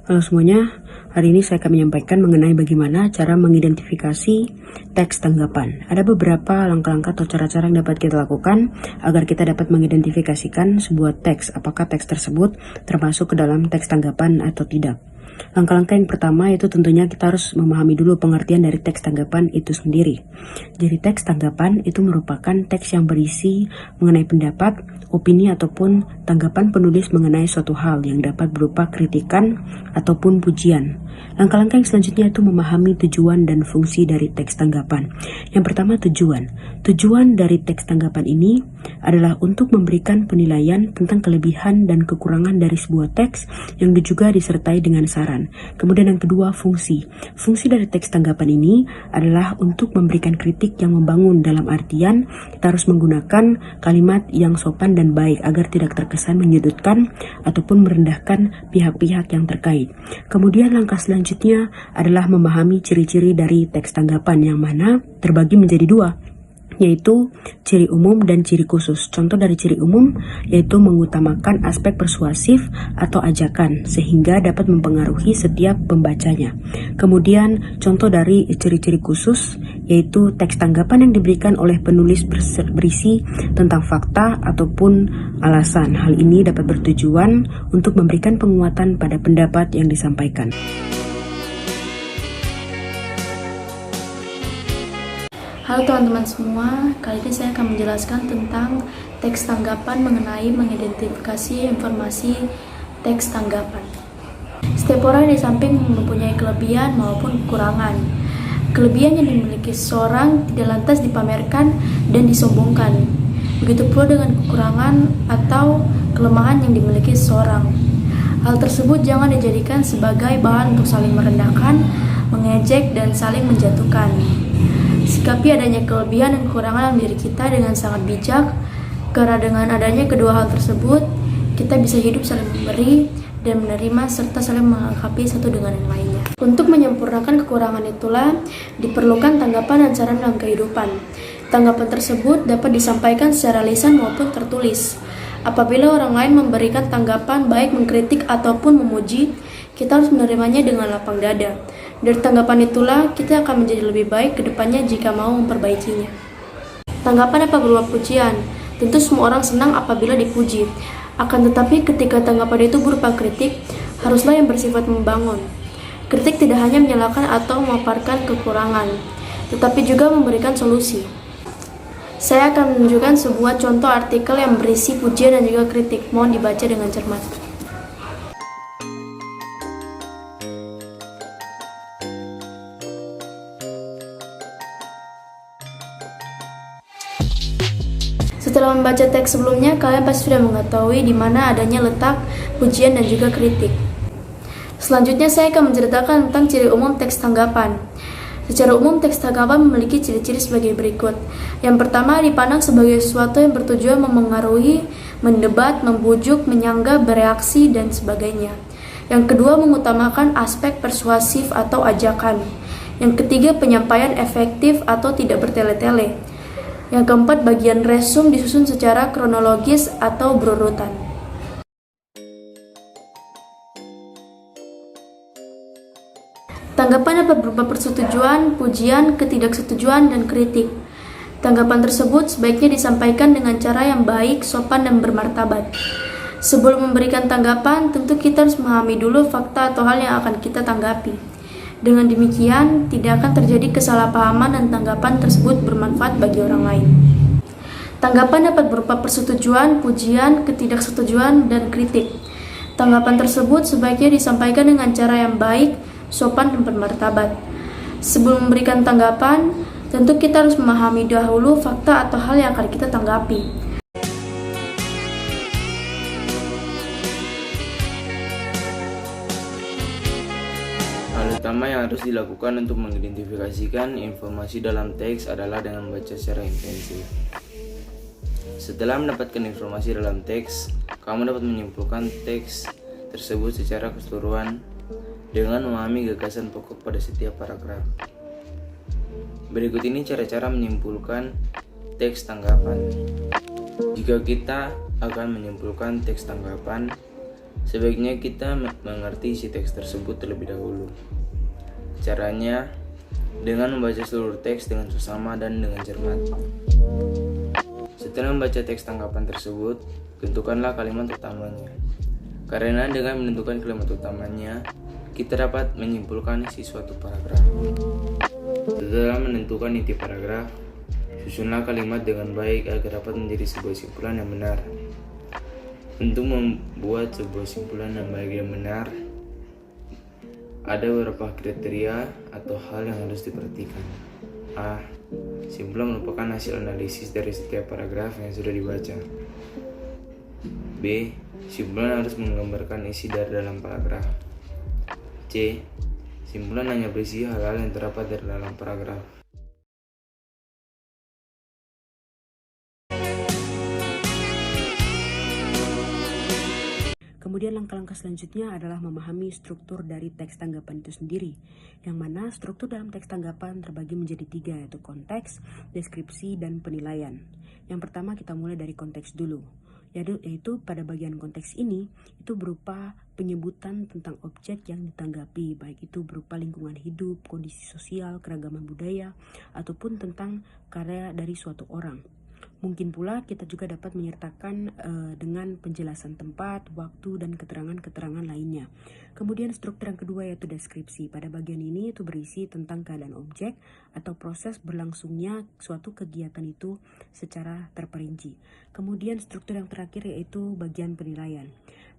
Halo semuanya, hari ini saya akan menyampaikan mengenai bagaimana cara mengidentifikasi teks tanggapan. Ada beberapa langkah-langkah atau cara-cara yang dapat kita lakukan agar kita dapat mengidentifikasikan sebuah teks, apakah teks tersebut termasuk ke dalam teks tanggapan atau tidak. Langkah-langkah yang pertama yaitu tentunya kita harus memahami dulu pengertian dari teks tanggapan itu sendiri. Jadi teks tanggapan itu merupakan teks yang berisi mengenai pendapat, opini ataupun tanggapan penulis mengenai suatu hal yang dapat berupa kritikan ataupun pujian. Langkah-langkah yang selanjutnya itu memahami tujuan dan fungsi dari teks tanggapan. Yang pertama tujuan. Tujuan dari teks tanggapan ini adalah untuk memberikan penilaian tentang kelebihan dan kekurangan dari sebuah teks yang juga disertai dengan saran. Kemudian yang kedua fungsi. Fungsi dari teks tanggapan ini adalah untuk memberikan kritik yang membangun, dalam artian kita harus menggunakan kalimat yang sopan dan baik agar tidak terkesan menyudutkan ataupun merendahkan pihak-pihak yang terkait. Kemudian langkah selanjutnya adalah memahami ciri-ciri dari teks tanggapan yang mana terbagi menjadi dua, yaitu ciri umum dan ciri khusus. Contoh dari ciri umum yaitu mengutamakan aspek persuasif atau ajakan sehingga dapat mempengaruhi setiap pembacanya. Kemudian contoh dari ciri-ciri khusus yaitu teks tanggapan yang diberikan oleh penulis berisi tentang fakta ataupun alasan. Hal ini dapat bertujuan untuk memberikan penguatan pada pendapat yang disampaikan. Halo teman-teman semua, kali ini saya akan menjelaskan tentang teks tanggapan mengenai mengidentifikasi informasi teks tanggapan. Setiap orang di samping mempunyai kelebihan maupun kekurangan. Kelebihan yang dimiliki seseorang tidak lantas dipamerkan dan disombongkan. Begitu pula dengan kekurangan atau kelemahan yang dimiliki seseorang. Hal tersebut jangan dijadikan sebagai bahan untuk saling merendahkan, mengejek, dan saling menjatuhkan. Sikapi adanya kelebihan dan kekurangan dalam diri kita dengan sangat bijak, karena dengan adanya kedua hal tersebut, kita bisa hidup saling memberi dan menerima serta saling melengkapi satu dengan yang lainnya. Untuk menyempurnakan kekurangan itulah diperlukan tanggapan dan saran dalam kehidupan. Tanggapan tersebut dapat disampaikan secara lisan maupun tertulis. Apabila orang lain memberikan tanggapan baik mengkritik ataupun memuji, kita harus menerimanya dengan lapang dada. Dari tanggapan itulah kita akan menjadi lebih baik ke depannya jika mau memperbaikinya. Tanggapan apa berupa pujian? Tentu semua orang senang apabila dipuji. Akan tetapi ketika tanggapan itu berupa kritik, haruslah yang bersifat membangun. Kritik tidak hanya menyalahkan atau memaparkan kekurangan, tetapi juga memberikan solusi. Saya akan menunjukkan sebuah contoh artikel yang berisi pujian dan juga kritik. Mohon dibaca dengan cermat. Setelah membaca teks sebelumnya, kalian pasti sudah mengetahui di mana adanya letak pujian dan juga kritik. Selanjutnya saya akan menceritakan tentang ciri umum teks tanggapan. Secara umum teks tanggapan memiliki ciri-ciri sebagai berikut. Yang pertama, dipandang sebagai sesuatu yang bertujuan memengaruhi, mendebat, membujuk, menyanggah, bereaksi, dan sebagainya. Yang kedua, mengutamakan aspek persuasif atau ajakan. Yang ketiga, penyampaian efektif atau tidak bertele-tele. Yang keempat, bagian resum disusun secara kronologis atau berurutan. Tanggapan dapat berupa persetujuan, pujian, ketidaksetujuan, dan kritik. Tanggapan tersebut sebaiknya disampaikan dengan cara yang baik, sopan, dan bermartabat. Sebelum memberikan tanggapan, tentu kita harus memahami dulu fakta atau hal yang akan kita tanggapi. Dengan demikian, tidak akan terjadi kesalahpahaman dan tanggapan tersebut bermanfaat bagi orang lain. Tanggapan dapat berupa persetujuan, pujian, ketidaksetujuan, dan kritik. Tanggapan tersebut sebaiknya disampaikan dengan cara yang baik, sopan, dan bermartabat. Sebelum memberikan tanggapan, tentu kita harus memahami dahulu fakta atau hal yang akan kita tanggapi. Hal utama yang harus dilakukan untuk mengidentifikasikan informasi dalam teks adalah dengan membaca secara intensif. Setelah mendapatkan informasi dalam teks, kamu dapat menyimpulkan teks tersebut secara keseluruhan dengan memahami gagasan pokok pada setiap paragraf. Berikut ini cara-cara menyimpulkan teks tanggapan. Jika kita akan menyimpulkan teks tanggapan, Sebaiknya kita mengerti isi teks tersebut terlebih dahulu. Caranya dengan membaca seluruh teks dengan seksama dan dengan cermat. Setelah membaca teks tanggapan tersebut, tentukanlah kalimat utamanya. Karena dengan menentukan kalimat utamanya, kita dapat menyimpulkan isi suatu paragraf. Setelah menentukan inti paragraf, susunlah kalimat dengan baik agar dapat menjadi sebuah simpulan yang benar. Untuk membuat sebuah simpulan yang baik dan benar, ada beberapa kriteria atau hal yang harus diperhatikan. A. Simpulan merupakan hasil analisis dari setiap paragraf yang sudah dibaca. B. Simpulan harus menggambarkan isi dari dalam paragraf. C. Simpulan hanya berisi hal-hal yang terdapat dari dalam paragraf. Kemudian langkah-langkah selanjutnya adalah memahami struktur dari teks tanggapan itu sendiri, yang mana struktur dalam teks tanggapan terbagi menjadi 3, yaitu konteks, deskripsi, dan penilaian. Yang pertama kita mulai dari konteks dulu, yaitu pada bagian konteks ini itu berupa penyebutan tentang objek yang ditanggapi, baik itu berupa lingkungan hidup, kondisi sosial, keragaman budaya, ataupun tentang karya dari suatu orang. Mungkin pula kita juga dapat menyertakan dengan penjelasan tempat, waktu, dan keterangan-keterangan lainnya. Kemudian struktur yang kedua yaitu deskripsi. Pada bagian ini itu berisi tentang keadaan objek atau proses berlangsungnya suatu kegiatan itu secara terperinci. Kemudian struktur yang terakhir yaitu bagian penilaian.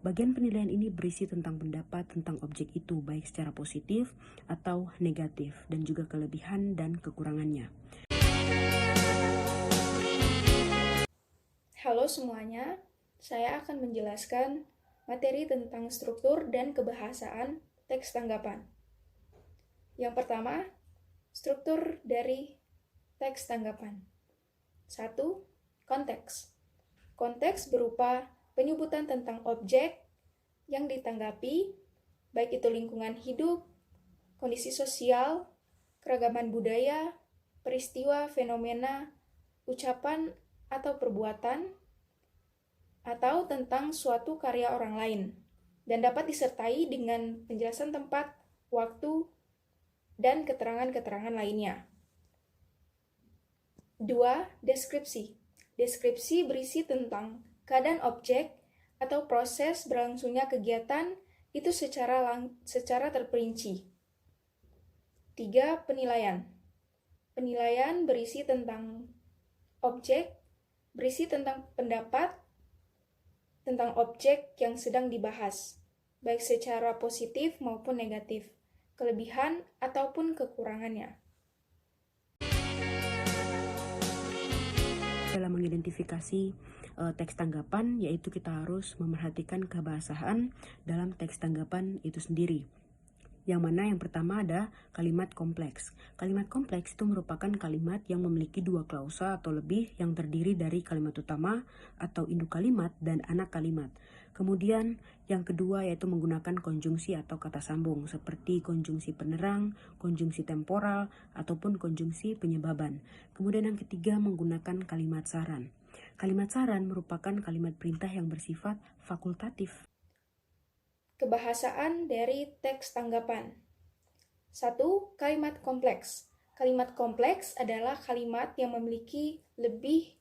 Bagian penilaian ini berisi tentang pendapat tentang objek itu, baik secara positif atau negatif, dan juga kelebihan dan kekurangannya. Halo semuanya, saya akan menjelaskan materi tentang struktur dan kebahasaan teks tanggapan. Yang pertama, struktur dari teks tanggapan. 1. Konteks. Konteks berupa penyebutan tentang objek yang ditanggapi, baik itu lingkungan hidup, kondisi sosial, keragaman budaya, peristiwa, fenomena, ucapan, atau perbuatan, atau tentang suatu karya orang lain, dan dapat disertai dengan penjelasan tempat, waktu, dan keterangan-keterangan lainnya. 2. Deskripsi. Deskripsi berisi tentang keadaan objek atau proses berlangsungnya kegiatan itu secara terperinci. 3. Penilaian. Penilaian berisi tentang objek, berisi tentang pendapat tentang objek yang sedang dibahas, baik secara positif maupun negatif, kelebihan ataupun kekurangannya. Dalam mengidentifikasi teks tanggapan, yaitu kita harus memerhatikan kebahasaan dalam teks tanggapan itu sendiri. Yang mana yang pertama ada kalimat kompleks. Kalimat kompleks itu merupakan kalimat yang memiliki 2 klausa atau lebih yang terdiri dari kalimat utama atau induk kalimat dan anak kalimat. Kemudian yang kedua yaitu menggunakan konjungsi atau kata sambung seperti konjungsi penerang, konjungsi temporal, ataupun konjungsi penyebaban. Kemudian yang ketiga menggunakan kalimat saran. Kalimat saran merupakan kalimat perintah yang bersifat fakultatif. Kebahasaan dari teks tanggapan. 1. Kalimat kompleks. Kalimat kompleks adalah kalimat yang memiliki lebih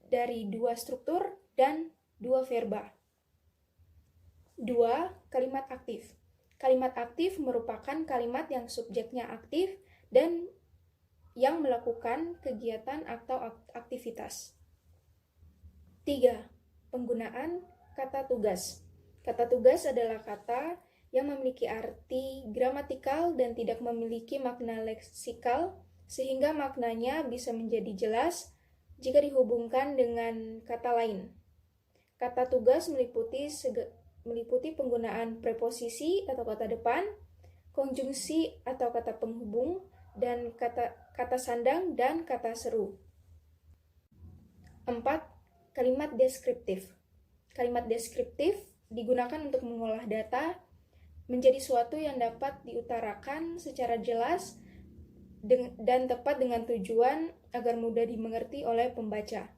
dari 2 struktur dan 2 verba. 2. Kalimat aktif. Kalimat aktif merupakan kalimat yang subjeknya aktif dan yang melakukan kegiatan atau aktivitas. 3. Penggunaan kata tugas. Kata tugas adalah kata yang memiliki arti gramatikal dan tidak memiliki makna leksikal, sehingga maknanya bisa menjadi jelas jika dihubungkan dengan kata lain. Kata tugas meliputi penggunaan preposisi atau kata depan, konjungsi atau kata penghubung, dan kata sandang dan kata seru. 4. Kalimat deskriptif. Kalimat deskriptif digunakan untuk mengolah data menjadi suatu yang dapat diutarakan secara jelas dan tepat dengan tujuan agar mudah dimengerti oleh pembaca.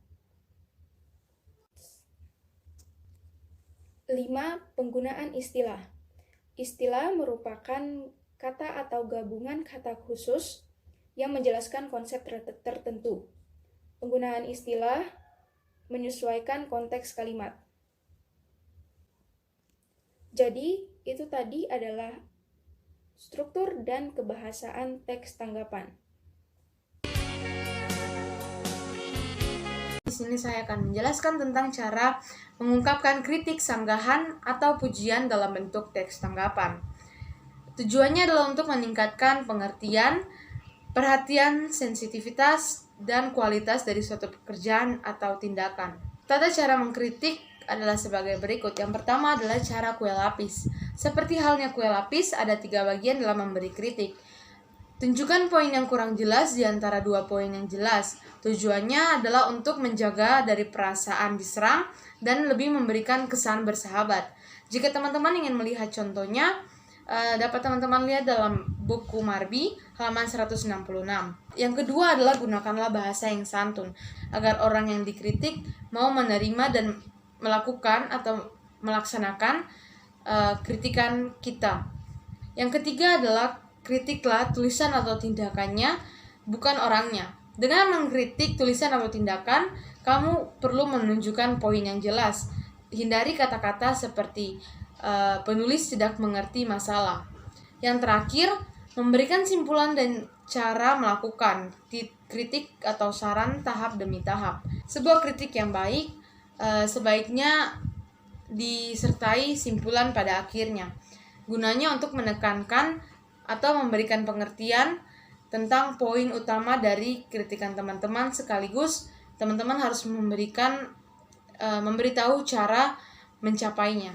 5. Penggunaan istilah. Istilah merupakan kata atau gabungan kata khusus yang menjelaskan konsep tertentu. Penggunaan istilah menyesuaikan konteks kalimat. Jadi, itu tadi adalah struktur dan kebahasaan teks tanggapan. Di sini saya akan menjelaskan tentang cara mengungkapkan kritik, sanggahan, atau pujian dalam bentuk teks tanggapan. Tujuannya adalah untuk meningkatkan pengertian, perhatian, sensitivitas, dan kualitas dari suatu pekerjaan atau tindakan. Tata cara mengkritik adalah sebagai berikut. Yang pertama adalah cara kue lapis. Seperti halnya kue lapis, ada 3 bagian dalam memberi kritik. Tunjukkan poin yang kurang jelas di antara 2 poin yang jelas. Tujuannya adalah untuk menjaga dari perasaan diserang dan lebih memberikan kesan bersahabat. Jika teman-teman ingin melihat contohnya, dapat teman-teman lihat dalam buku Marby halaman 166. Yang kedua adalah gunakanlah bahasa yang santun agar orang yang dikritik mau menerima dan melakukan atau melaksanakan kritikan kita. Yang ketiga adalah kritiklah tulisan atau tindakannya, bukan orangnya. Dengan mengkritik tulisan atau tindakan, kamu perlu menunjukkan poin yang jelas. Hindari kata-kata seperti penulis tidak mengerti masalah. Yang terakhir, memberikan simpulan dan cara melakukan kritik atau saran tahap demi tahap. Sebuah kritik yang baik sebaiknya disertai simpulan pada akhirnya. Gunanya untuk menekankan atau memberikan pengertian tentang poin utama dari kritikan teman-teman, sekaligus teman-teman harus memberitahu cara mencapainya.